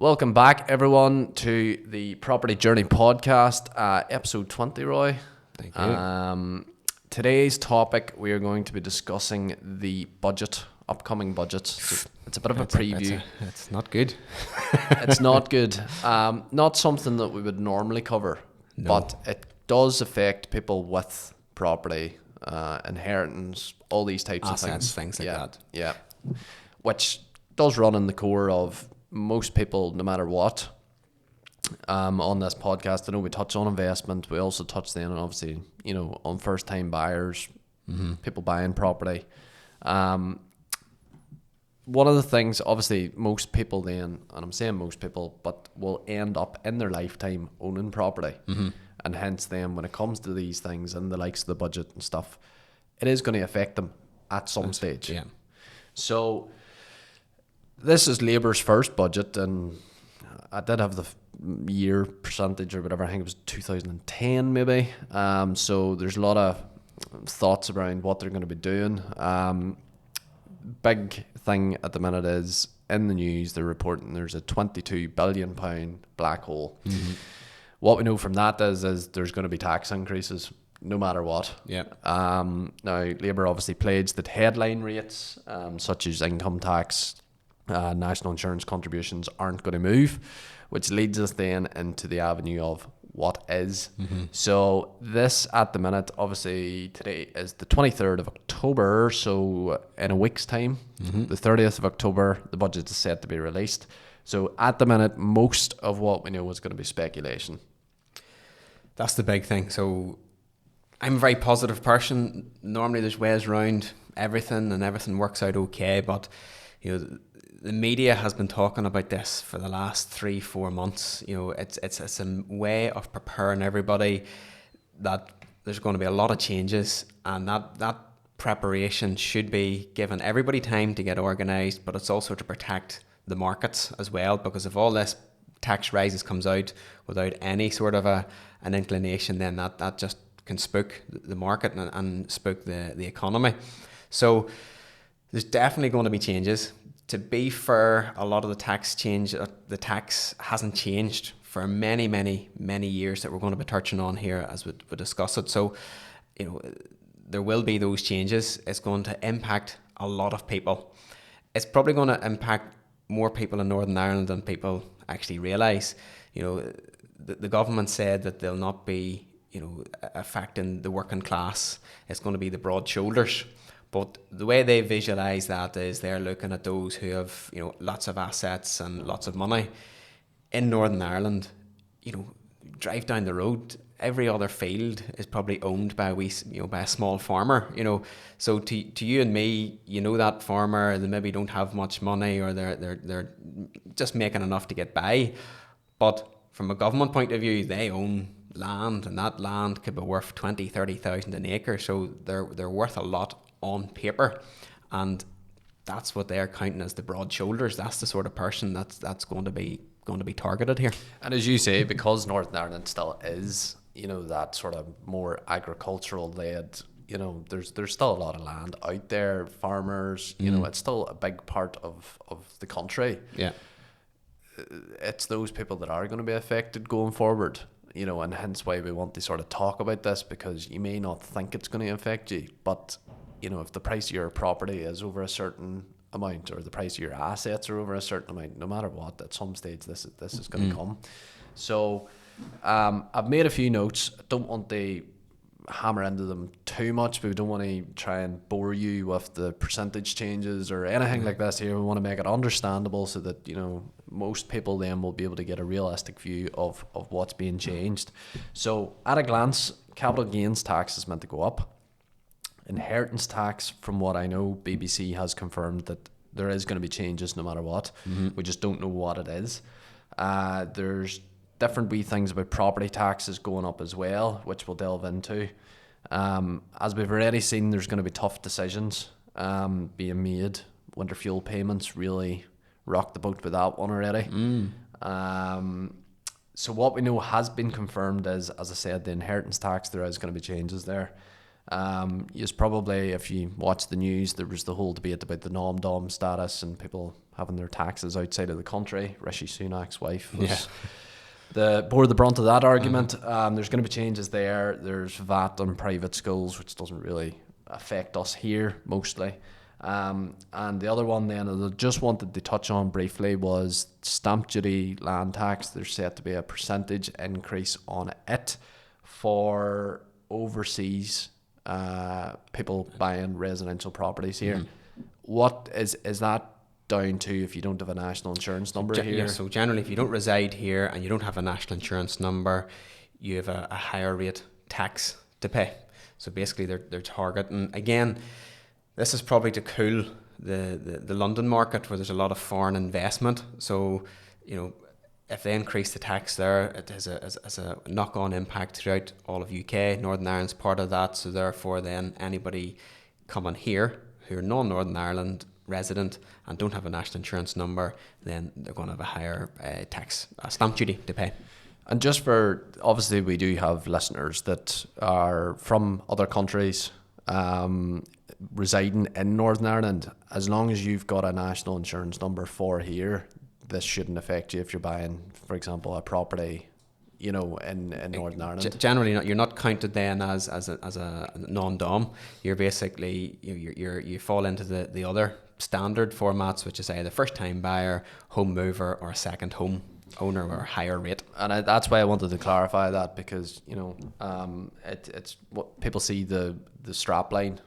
Welcome back, everyone, to the Property Journey podcast, episode 20, Roy. Thank you. Today's topic, we are going to be discussing the budget, upcoming budgets. So it's a bit of a preview. It's not good. It's not good. Not something that we would normally cover, but it does affect people with property, inheritance, all these types of things like that. Yeah, which does run in the core of most people, no matter what. On this podcast, I know we touch on investment. We also touch then on, obviously, on first-time buyers, people buying property. One of the things, obviously, most people then, and I'm saying most people, but will end up in their lifetime owning property. And hence then, when it comes to these things and the likes of the budget and stuff, it is going to affect them at some stage. Yeah. So this is Labour's first budget, and I did have the year percentage or whatever. I think it was 2010 maybe. So there's a lot of thoughts around what they're going to be doing. Big thing at the minute is in the news they're reporting there's a £22 billion black hole. What we know from that is there's going to be tax increases no matter what. Yeah. Now Labour obviously pledged that headline rates such as income tax, national insurance contributions aren't going to move, which leads us then into the avenue of what is. So this at the minute, obviously today is the 23rd of October, so in a week's time, the 30th of October, the budget is set to be released. So at the minute, most of what we know is going to be speculation. That's the big thing. So I'm a very positive person. Normally there's ways around everything and everything works out okay, but the media has been talking about this for the last 3-4 months. It's a way of preparing everybody that there's going to be a lot of changes, and that preparation should be giving everybody time to get organised, but it's also to protect the markets as well, because if all this tax rises comes out without any sort of an inclination, then that just can spook the market and spook the economy. So there's definitely going to be changes. To be fair, a lot of the tax hasn't changed for many, many, many years that we're going to be touching on here as we discuss it. So, there will be those changes. It's going to impact a lot of people. It's probably going to impact more people in Northern Ireland than people actually realise. The government said that they'll not be, affecting the working class. It's going to be the broad shoulders. But the way they visualise that is they're looking at those who have, lots of assets and lots of money. In Northern Ireland, drive down the road, every other field is probably owned by by a small farmer. So to you and me, that farmer, they maybe don't have much money, or they're just making enough to get by. But from a government point of view, they own land, and that land could be worth 20,000-30,000 an acre. So they're worth a lot on paper, and that's what they're counting as the broad shoulders. That's the sort of person that's going to be targeted here. And as you say, because Northern Ireland still is that sort of more agricultural led, there's still a lot of land out there, farmers, it's still a big part of the country. Yeah, it's those people that are going to be affected going forward, and hence why we want to sort of talk about this, because you may not think it's going to affect you, but if the price of your property is over a certain amount, or the price of your assets are over a certain amount, no matter what, at some stage this is going to come. So I've made a few notes. I don't want to hammer into them too much, but we don't want to try and bore you with the percentage changes or anything like this here. We want to make it understandable so that most people then will be able to get a realistic view of what's being changed. So at a glance, capital gains tax is meant to go up. Inheritance tax, from what I know, BBC has confirmed that there is going to be changes no matter what. We just don't know what it is. There's different wee things about property taxes going up as well, which we'll delve into. As we've already seen, there's going to be tough decisions being made. Winter fuel payments really rocked the boat with that one already. So what we know has been confirmed is, as I said, the inheritance tax, there is going to be changes there. Is probably, if you watch the news, there was the whole debate about the non-dom status and people having their taxes outside of the country. Rishi Sunak's wife was bore the brunt of that argument. There's going to be changes there. There's VAT on private schools, which doesn't really affect us here mostly. And the other one then that I just wanted to touch on briefly was stamp duty, land tax. There's set to be a percentage increase on it for overseas people buying residential properties here. What is that down to if you don't have a national insurance number here? Yeah, so generally if you don't reside here and you don't have a national insurance number, you have a higher rate tax to pay. So basically they're targeting, again, this is probably to cool the London market where there's a lot of foreign investment. So, if they increase the tax there, it has a knock-on impact throughout all of UK. Northern Ireland's part of that, so therefore then anybody coming here who are non-Northern Ireland resident and don't have a national insurance number, then they're going to have a higher tax, stamp duty to pay. And just for, obviously we do have listeners that are from other countries residing in Northern Ireland. As long as you've got a national insurance number for here, this shouldn't affect you if you're buying, for example, a property, in Northern Ireland. Generally, not. You're not counted then as a non-dom. You're basically you fall into the other standard formats, which is either first time buyer, home mover, or a second home owner or higher rate. And that's why I wanted to clarify that, because it's what people see the strap line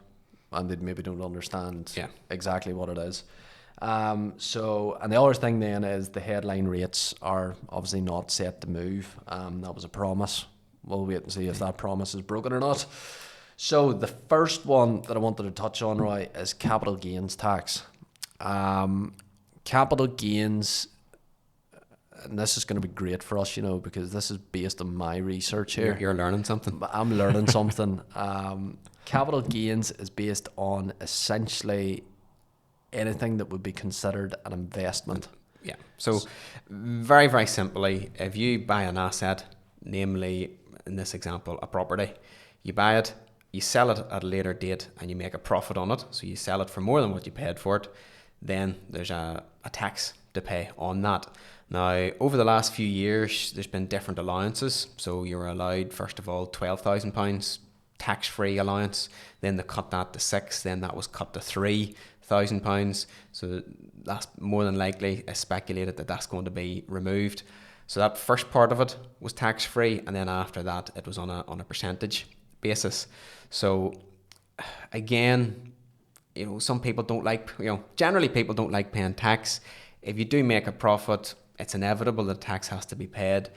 and they maybe don't understand exactly what it is. So, and the other thing then is the headline rates are obviously not set to move. That was a promise. We'll wait and see if that promise is broken or not. So the first one that I wanted to touch on, Roy, is capital gains tax. Capital gains, and this is going to be great for us, because this is based on my research here. You're learning something. I'm learning something. Capital gains is based on essentially anything that would be considered an investment. Yeah. So very, very simply, if you buy an asset, namely in this example, a property, you buy it, you sell it at a later date and you make a profit on it. So you sell it for more than what you paid for it. Then there's a tax to pay on that. Now, over the last few years, there's been different allowances. So you're allowed, first of all, £12,000 tax-free allowance. Then they cut that to £6,000. Then that was cut to £3,000. So that's more than likely speculated that that's going to be removed. So that first part of it was tax-free, and then after that, it was on a percentage basis. So again, some people don't like, generally people don't like paying tax. If you do make a profit, it's inevitable that tax has to be paid.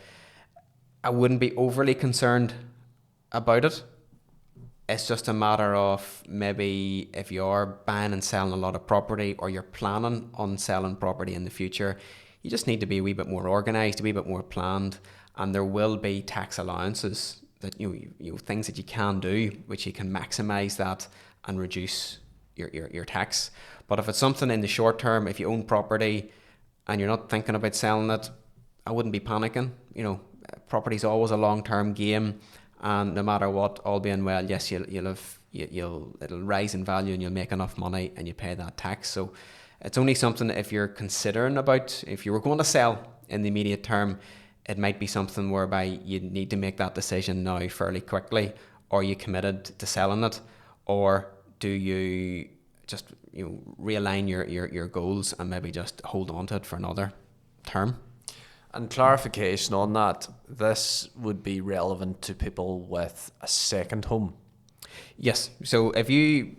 I wouldn't be overly concerned about it. It's just a matter of maybe if you're buying and selling a lot of property, or you're planning on selling property in the future, you just need to be a wee bit more organised, a wee bit more planned, and there will be tax allowances that things that you can do which you can maximise that and reduce your tax. But if it's something in the short term, if you own property and you're not thinking about selling it, I wouldn't be panicking. Property's always a long-term game, and no matter what, all being well, yes, it'll rise in value and you'll make enough money and you pay that tax. So it's only something if you're considering about, if you were going to sell in the immediate term, it might be something whereby you need to make that decision now fairly quickly. Are you committed to selling it, or do you just realign your goals and maybe just hold on to it for another term? And clarification on that, this would be relevant to people with a second home. Yes. So if you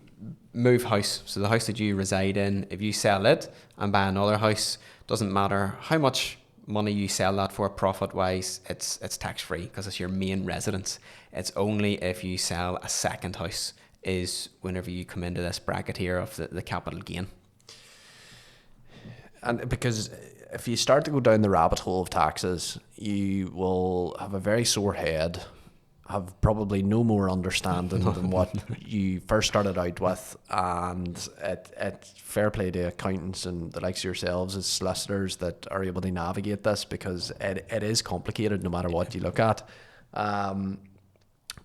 move house, so the house that you reside in, if you sell it and buy another house, doesn't matter how much money you sell that for profit-wise, it's tax-free because it's your main residence. It's only if you sell a second house is whenever you come into this bracket here of the capital gain. And because if you start to go down the rabbit hole of taxes, you will have a very sore head, have probably no more understanding than what you first started out with, and it fair play to accountants and the likes of yourselves as solicitors that are able to navigate this, because it is complicated no matter what you look at.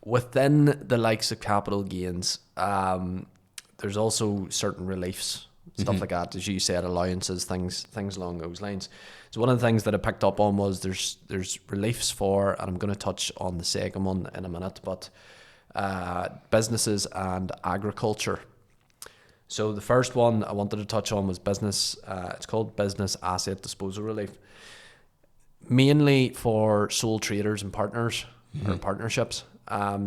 Within the likes of capital gains, there's also certain reliefs, stuff like that, as you said, allowances, things along those lines. So one of the things that I picked up on was there's reliefs for, and I'm going to touch on the second one in a minute, but businesses and agriculture. So the first one I wanted to touch on was business. It's called business asset disposal relief, mainly for sole traders and partners or partnerships.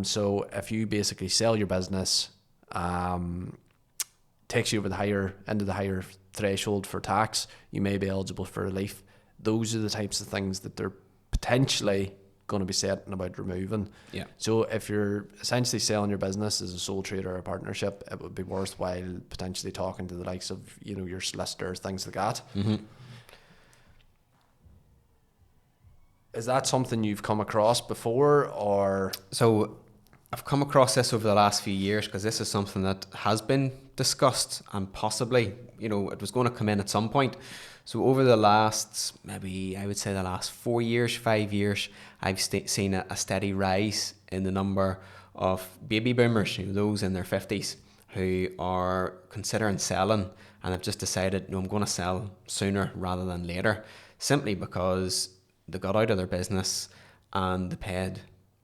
So if you basically sell your business, takes you over the higher threshold for tax, you may be eligible for relief. Those are the types of things that they're potentially going to be setting about removing. Yeah. So if you're essentially selling your business as a sole trader or a partnership, it would be worthwhile potentially talking to the likes of, you know, your solicitors, things like that. Is that something you've come across before, or? So I've come across this over the last few years because this is something that has been discussed and possibly, you know, it was going to come in at some point. So over the last, maybe I would say the last 4 years, 5 years, I've seen a steady rise in the number of baby boomers, you know, those in their 50s who are considering selling and have just decided, no, I'm going to sell sooner rather than later, simply because they got out of their business and they paid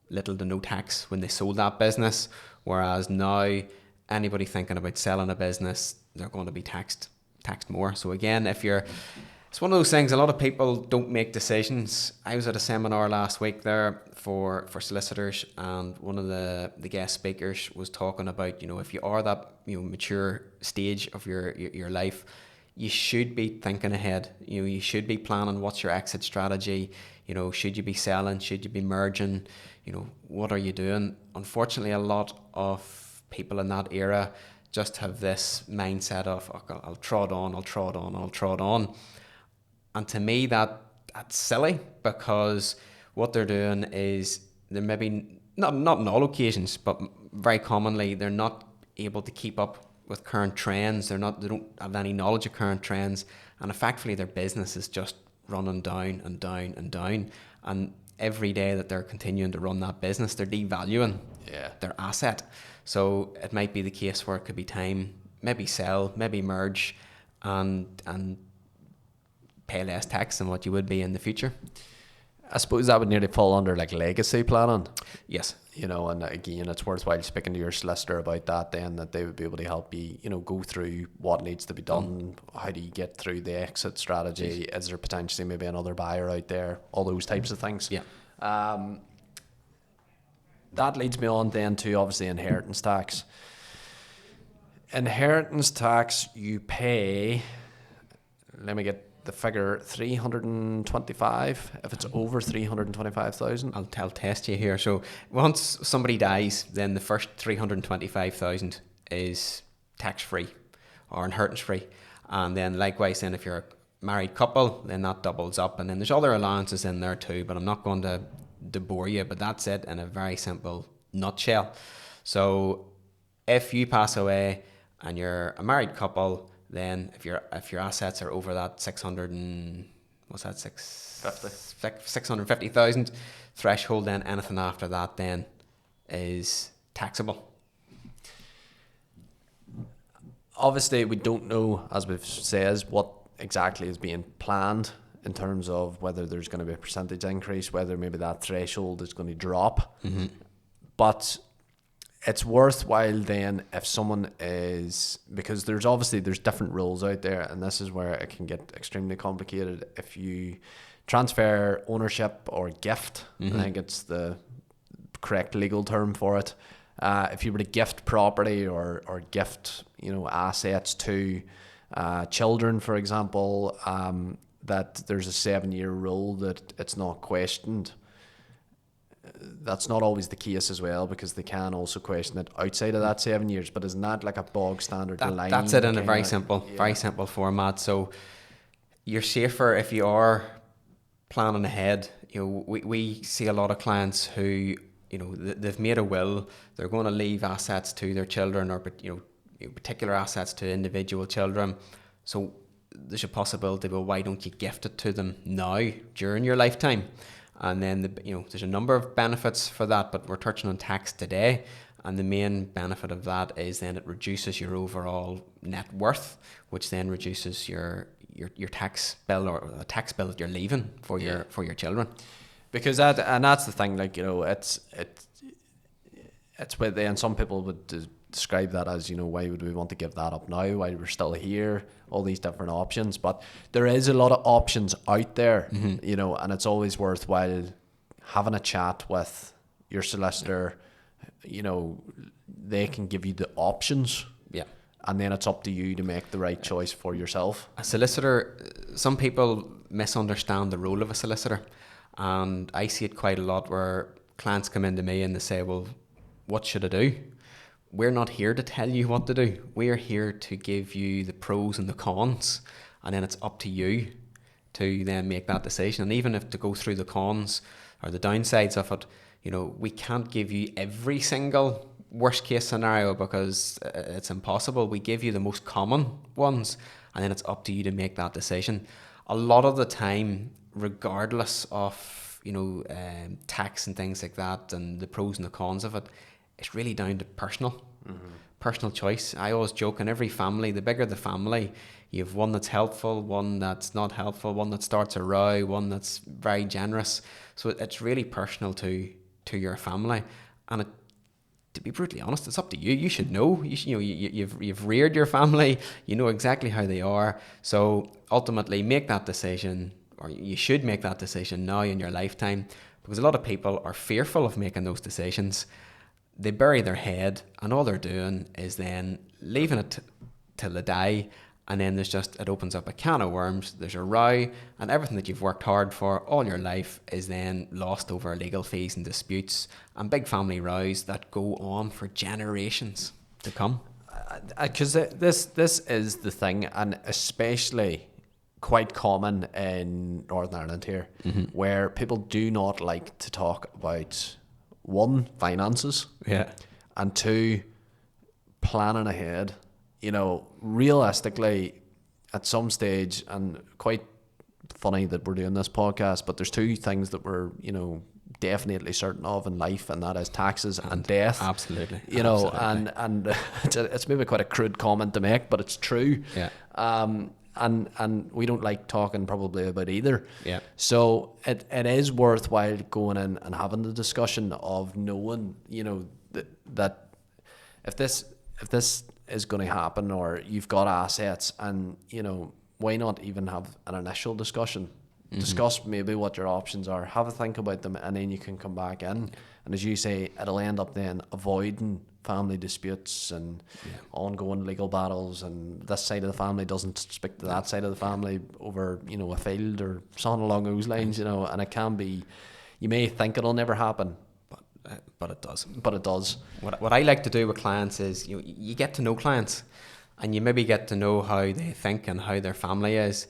little to no tax when they sold that business, whereas now anybody thinking about selling a business, they're going to be taxed more. So again, it's one of those things, a lot of people don't make decisions. I was at a seminar last week there for solicitors, and one of the guest speakers was talking about, you know, if you are that, you know, mature stage of your life, you should be thinking ahead. You know, you should be planning what's your exit strategy. You know, should you be selling? Should you be merging? You know, what are you doing? Unfortunately, a lot of people in that era just have this mindset of, oh, I'll trot on. And to me, that's silly, because what they're doing is they're maybe not in all occasions, but very commonly they're not able to keep up with current trends. They don't have any knowledge of current trends, and effectively their business is just running down and down and down. And every day that they're continuing to run that business, they're devaluing their asset. So it might be the case where it could be time, maybe sell, maybe merge, and pay less tax than what you would be in the future. I suppose that would nearly fall under like legacy planning. Yes. You know, and again, it's worthwhile speaking to your solicitor about that then, that they would be able to help you, you know, go through what needs to be done, how do you get through the exit strategy, is there potentially maybe another buyer out there, all those types of things. Yeah. That leads me on then to obviously inheritance tax. Inheritance tax, you pay, let me get the figure, 325 if it's over 325,000. I'll test you here. So once somebody dies, then the first 325,000 is tax free or inheritance free, and then likewise, then if you're a married couple, then that doubles up, and then there's other allowances in there too. But I'm not going to bore you, but that's it in a very simple nutshell. So if you pass away and you're a married couple, then if your assets are over that 650,000 threshold, then anything after that then is taxable. Obviously, we don't know, as we've said, what exactly is being planned in terms of whether there's going to be a percentage increase, whether maybe that threshold is going to drop. Mm-hmm. But it's worthwhile then if someone is, because there's different rules out there, and this is where it can get extremely complicated. If you transfer ownership or gift, I think it's the correct legal term for it. If you were to gift property or gift, you know, assets to children, for example, that there's a 7-year rule that it's not questioned. That's not always the case as well, because they can also question it outside of that 7 years. But isn't that like a bog standard line? That's it in a very simple format. So you're safer if you are planning ahead. You know, we see a lot of clients who, you know, they've made a will, they're going to leave assets to their children, or, you know, particular assets to individual children. So there's a possibility, well, why don't you gift it to them now during your lifetime? And then there's a number of benefits for that, but we're touching on tax today. And the main benefit of that is then it reduces your overall net worth, which then reduces your tax bill, or a tax bill that you're leaving for your children. Because that's the thing, like, it's with, and some people would describe that as, why would we want to give that up now while we're still here, all these different options. But there is a lot of options out there, and it's always worthwhile having a chat with your solicitor. They can give you the options, and then it's up to you to make the right choice for yourself. A solicitor, some people misunderstand the role of a solicitor, and I see it quite a lot where clients come into me and they say, well, what should I do? We're not here to tell you what to do. We are here to give you the pros and the cons, and then it's up to you to then make that decision. And even if to go through the cons or the downsides of it, we can't give you every single worst case scenario because it's impossible. We give you the most common ones, and then it's up to you to make that decision. A lot of the time, regardless of tax and things like that and the pros and the cons of it, it's really down to personal choice. I always joke, in every family, the bigger the family, you have one that's helpful, one that's not helpful, one that starts a row, one that's very generous. So it's really personal to your family, and to be brutally honest, it's up to you. You should know. You've reared your family. You know exactly how they are. So ultimately, make that decision, or you should make that decision now in your lifetime, because a lot of people are fearful of making those decisions. They bury their head, and all they're doing is then leaving it till they die. And then it opens up a can of worms. There's a row, and everything that you've worked hard for all your life is then lost over legal fees and disputes and big family rows that go on for generations to come. Because this is the thing, and especially quite common in Northern Ireland here, where people do not like to talk about, one, finances, and two, planning ahead. Realistically, at some stage, and quite funny that we're doing this podcast, but there's two things that we're, definitely certain of in life, and that is taxes and death. Absolutely. And it's maybe quite a crude comment to make, but it's true. Yeah. And we don't like talking probably about either. Yeah. So it is worthwhile going in and having the discussion of knowing, that if this is going to happen, or you've got assets, and why not even have an initial discussion, discuss maybe what your options are, have a think about them, and then you can come back in, and as you say, it'll end up then avoiding family disputes and ongoing legal battles, and this side of the family doesn't speak to that side of the family over a field or something along those lines, and it can be, you may think it'll never happen, but it does. But it does. What I like to do with clients is you get to know clients, and you maybe get to know how they think and how their family is.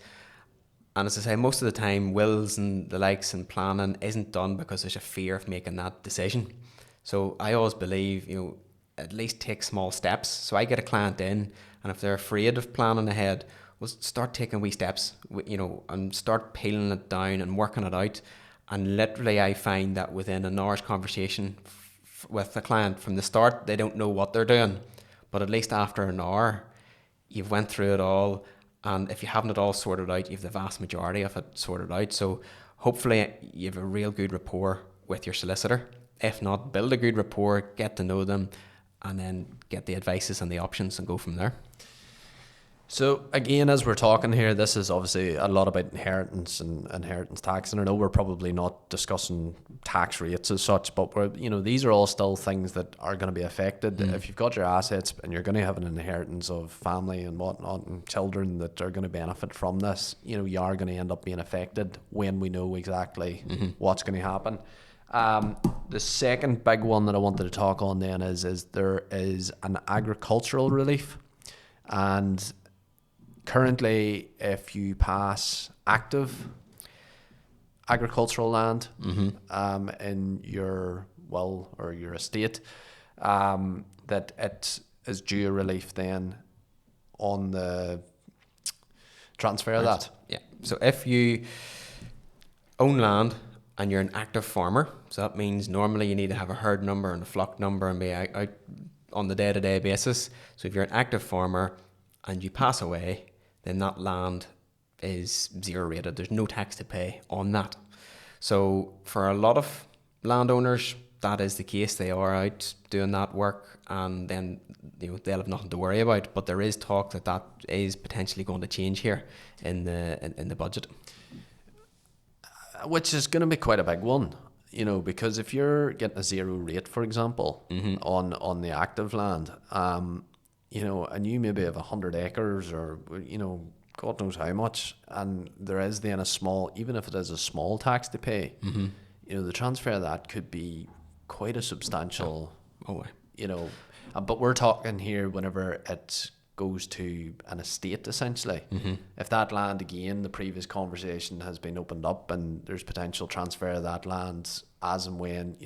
And as I say, most of the time, wills and the likes and planning isn't done because there's a fear of making that decision. So I always believe, at least take small steps. So I get a client in, and if they're afraid of planning ahead, we'll start taking wee steps, and start peeling it down and working it out. And literally, I find that within an hour's conversation with the client, from the start, they don't know what they're doing. But at least after an hour, you've went through it all. And if you haven't it all sorted out, you have the vast majority of it sorted out. So hopefully you have a real good rapport with your solicitor. If not, build a good rapport, get to know them, and then get the advices and the options and go from there. So again, as we're talking here, this is obviously a lot about inheritance and inheritance tax, and I know we're probably not discussing tax rates as such, but these are all still things that are going to be affected. If you've got your assets and you're going to have an inheritance of family and whatnot and children that are going to benefit from this, you are going to end up being affected when we know exactly what's going to happen. The second big one that I wanted to talk on then is there is an agricultural relief, and currently, if you pass active agricultural land in your will or your estate, that it is due a relief then on the transfer of that. Yeah. So if you own land and you're an active farmer, so that means normally you need to have a herd number and a flock number and be out on the day-to-day basis. So if you're an active farmer and you pass away, then that land is zero rated. There's no tax to pay on that. So for a lot of landowners, that is the case. They are out doing that work, and then they'll have nothing to worry about. But there is talk that is potentially going to change here in the budget, which is going to be quite a big one. Because if you're getting a zero rate, for example, on the active land, and you maybe have 100 acres or God knows how much, and there is then a small, even if it is a small tax to pay, the transfer of that could be quite a substantial, but we're talking here whenever it goes to an estate, essentially. If that land, again, the previous conversation has been opened up and there's potential transfer of that land as and when,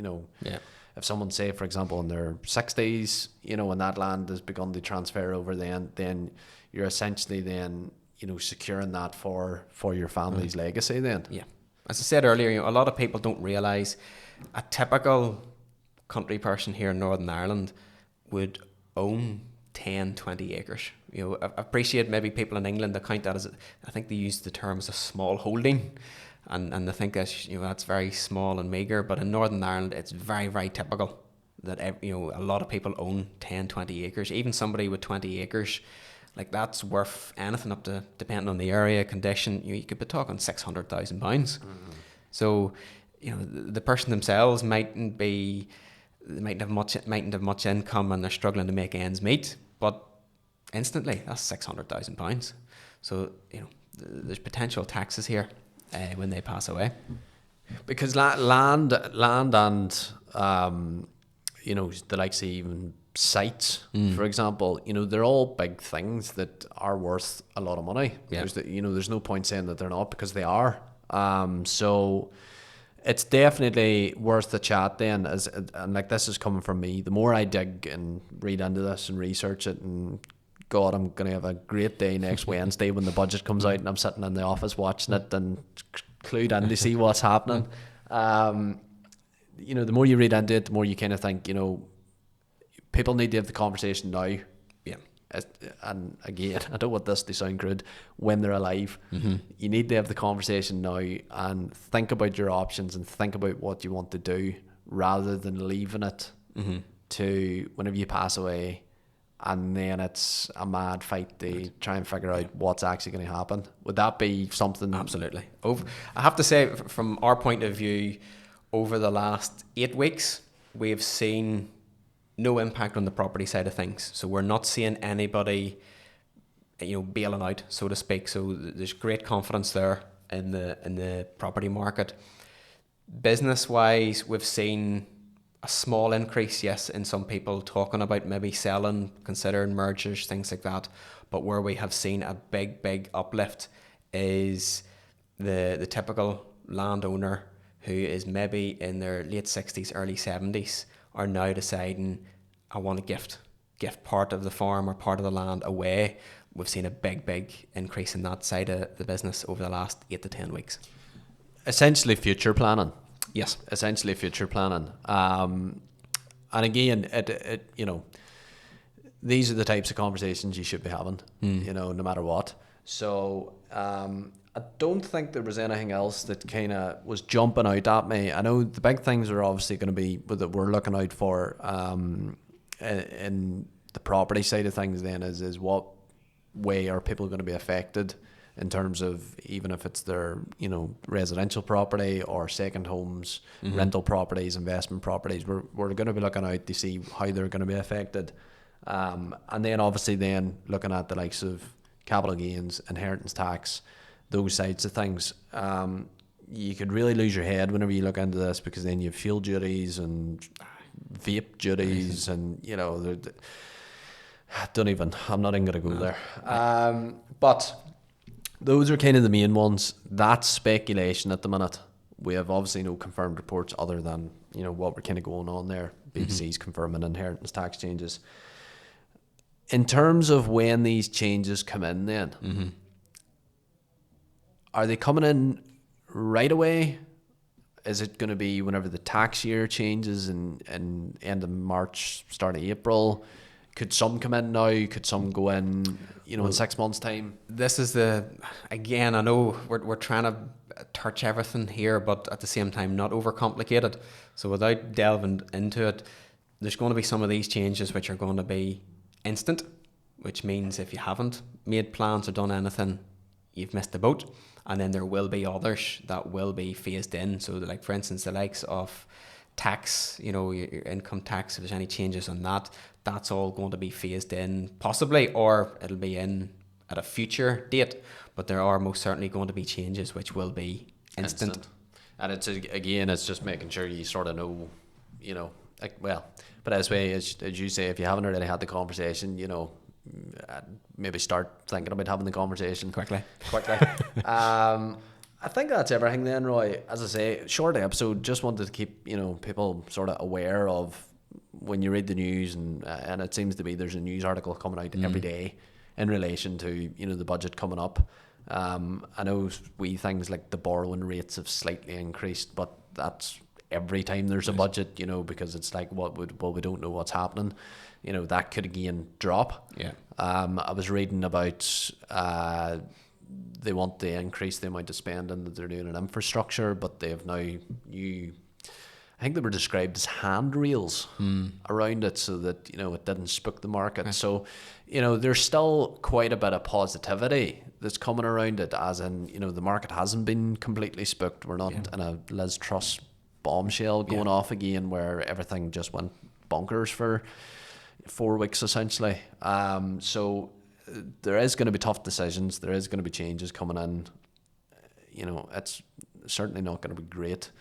if someone, say, for example, in their 60s, and that land has begun to transfer over, then you're essentially then, securing that for your family's legacy then. Yeah. As I said earlier, a lot of people don't realise a typical country person here in Northern Ireland would own 10, 20 acres. I appreciate maybe people in England that count that as, I think they use the term as a small holding, and they think that's very small and meagre, but in Northern Ireland it's very, very typical that a lot of people own 10, 20 acres. Even somebody with 20 acres, like, that's worth anything up to, depending on the area, condition, you could be talking £600,000. So the person themselves mightn't have much income and they're struggling to make ends meet, but instantly that's £600,000. So there's potential taxes here when they pass away, because land and the likes of even sites, for example, they're all big things that are worth a lot of money. There's no point saying that they're not, because they are. So it's definitely worth the chat then, and like, this is coming from me. The more I dig and read into this and research it, and God, I'm going to have a great day next Wednesday when the budget comes out and I'm sitting in the office watching it and clued in to see what's happening. The more you read into it, the more you kind of think, people need to have the conversation now. Yeah. And again, I don't want this to sound crude, when they're alive. You need to have the conversation now and think about your options and think about what you want to do, rather than leaving it to whenever you pass away, and then it's a mad fight to try and figure out what's actually going to happen. Would that be something? Absolutely. I have to say, from our point of view, over the last 8 weeks, we've seen no impact on the property side of things. So we're not seeing anybody, bailing out, so to speak. So there's great confidence there in the property market. Business wise, we've seen a small increase, yes, in some people talking about maybe selling, considering mergers, things like that. But where we have seen a big uplift is the typical landowner who is maybe in their late 60s, early 70s, are now deciding, I want to gift part of the farm or part of the land away. We've seen a big increase in that side of the business over the last 8 to 10 weeks. Essentially future planning. Yes. Essentially future planning. And again, it these are the types of conversations you should be having, no matter what. So I don't think there was anything else that kind of was jumping out at me. I know the big things are obviously going to be that we're looking out for in the property side of things then is what way are people going to be affected in terms of, even if it's their residential property or second homes, rental properties, investment properties. We're going to be looking out to see how they're going to be affected, and then obviously then looking at the likes of capital gains, inheritance tax, those sides of things. You could really lose your head whenever you look into this, because then you have fuel duties and vape duties, and I'm not even going to go there. But those are kind of the main ones. That's speculation at the minute. We have obviously no confirmed reports other than what we're kind of going on there. BBC's confirming inheritance tax changes. In terms of when these changes come in then, are they coming in right away? is it going to be whenever the tax year changes in end of March, start of April? Could some come in now? Could some go in, in 6 months' time? This is again, I know we're trying to touch everything here, but at the same time not overcomplicate it. So without delving into it, there's going to be some of these changes which are going to be instant, which means if you haven't made plans or done anything, you've missed the boat. And then there will be others that will be phased in. So like, for instance, the likes of tax, your income tax, if there's any changes on that, that's all going to be phased in possibly, or it'll be in at a future date. But there are most certainly going to be changes which will be instant. And it's just making sure you sort of know, but as you say, if you haven't already had the conversation, maybe start thinking about having the conversation quickly. I think that's everything then, Roy. As I say, short episode, just wanted to keep people sort of aware of when you read the news, and it seems to be there's a news article coming out every day in relation to the budget coming up. I know wee things like the borrowing rates have slightly increased, but that's every time there's a budget, because it's like we don't know what's happening. That could again drop. Yeah. I was reading about they want to increase the amount of spending that they're doing in infrastructure, but they have now I think they were described as handrails around it so that it didn't spook the market. So there's still quite a bit of positivity that's coming around it, as in the market hasn't been completely spooked. We're not in a Liz Truss bombshell going off again where everything just went bonkers for 4 weeks essentially. So there is going to be tough decisions. There is going to be changes coming in. It's certainly not going to be great,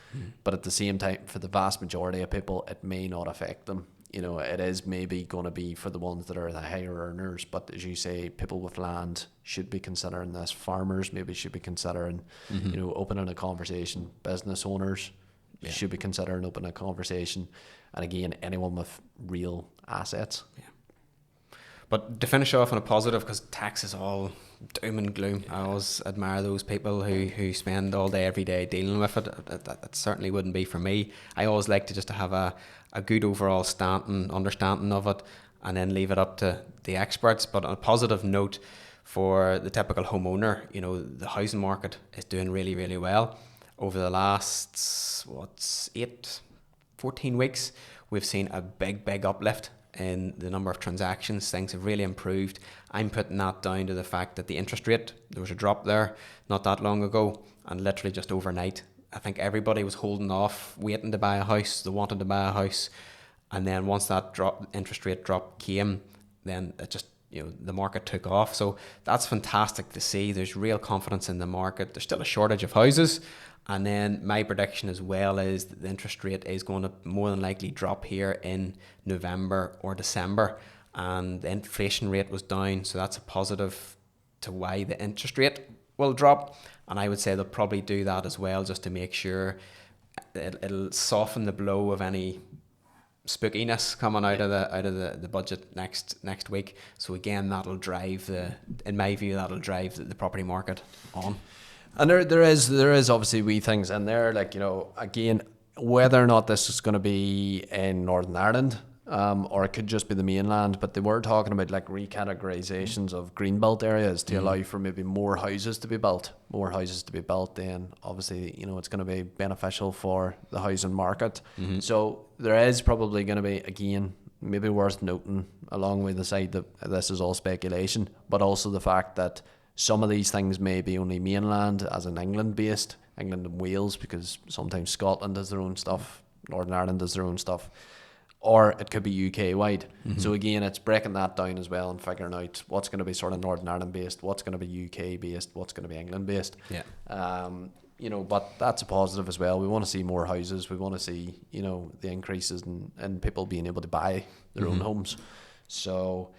but at the same time, for the vast majority of people, it may not affect them. It is maybe going to be for the ones that are the higher earners, but as you say, people with land should be considering this. Farmers maybe should be considering, opening a conversation. Business owners should be considering opening a conversation. And again, anyone with real assets. Yeah. But to finish off on a positive, because tax is all doom and gloom. I always admire those people who spend all day, every day dealing with it. That certainly wouldn't be for me. I always like to just have a good overall understanding of it, and then leave it up to the experts. But on a positive note, for the typical homeowner, the housing market is doing really, really well. Over the last 14 weeks, we've seen a big uplift in the number of transactions. Things have really improved. I'm putting that down to the fact that the interest rate, there was a drop there not that long ago, and literally just overnight, I think everybody was holding off, waiting to buy a house. They wanted to buy a house, and then once that interest rate drop came, then it just the market took off. So that's fantastic to see. There's real confidence in the market. There's still a shortage of houses. And then my prediction as well is that the interest rate is going to more than likely drop here in November or December. And the inflation rate was down, so that's a positive to why the interest rate will drop. And I would say they'll probably do that as well, just to make sure it'll soften the blow of any spookiness coming out of the budget next week. So again, that'll drive in my view, the property market on. And there is obviously wee things in there, like, again, whether or not this is going to be in Northern Ireland, or it could just be the mainland, but they were talking about like recategorizations of greenbelt areas to allow for maybe more houses to be built. Then obviously, it's going to be beneficial for the housing market. So there is probably going to be, again, maybe worth noting along with the side that this is all speculation, but also the fact that some of these things may be only mainland, as in England and Wales, because sometimes Scotland has their own stuff, Northern Ireland has their own stuff, or it could be UK wide. So again, it's breaking that down as well and figuring out what's going to be sort of Northern Ireland based, what's going to be UK based, what's going to be England based. But that's a positive as well. We want to see more houses. We want to see, the increases in people being able to buy their own homes. So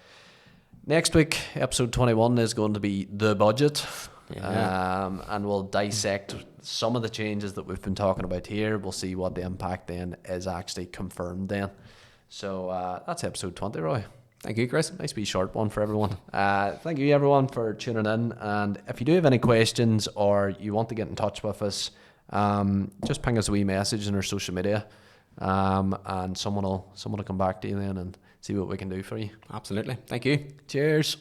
next week, episode 21 is going to be the budget. And we'll dissect some of the changes that we've been talking about here. We'll see what the impact then is actually confirmed then. So that's episode 20, Roy. Thank you, Chris. Nice wee short one for everyone. Thank you everyone for tuning in. And if you do have any questions or you want to get in touch with us, just ping us a wee message in our social media, and someone will come back to you then and see what we can do for you. Absolutely. Thank you. Cheers.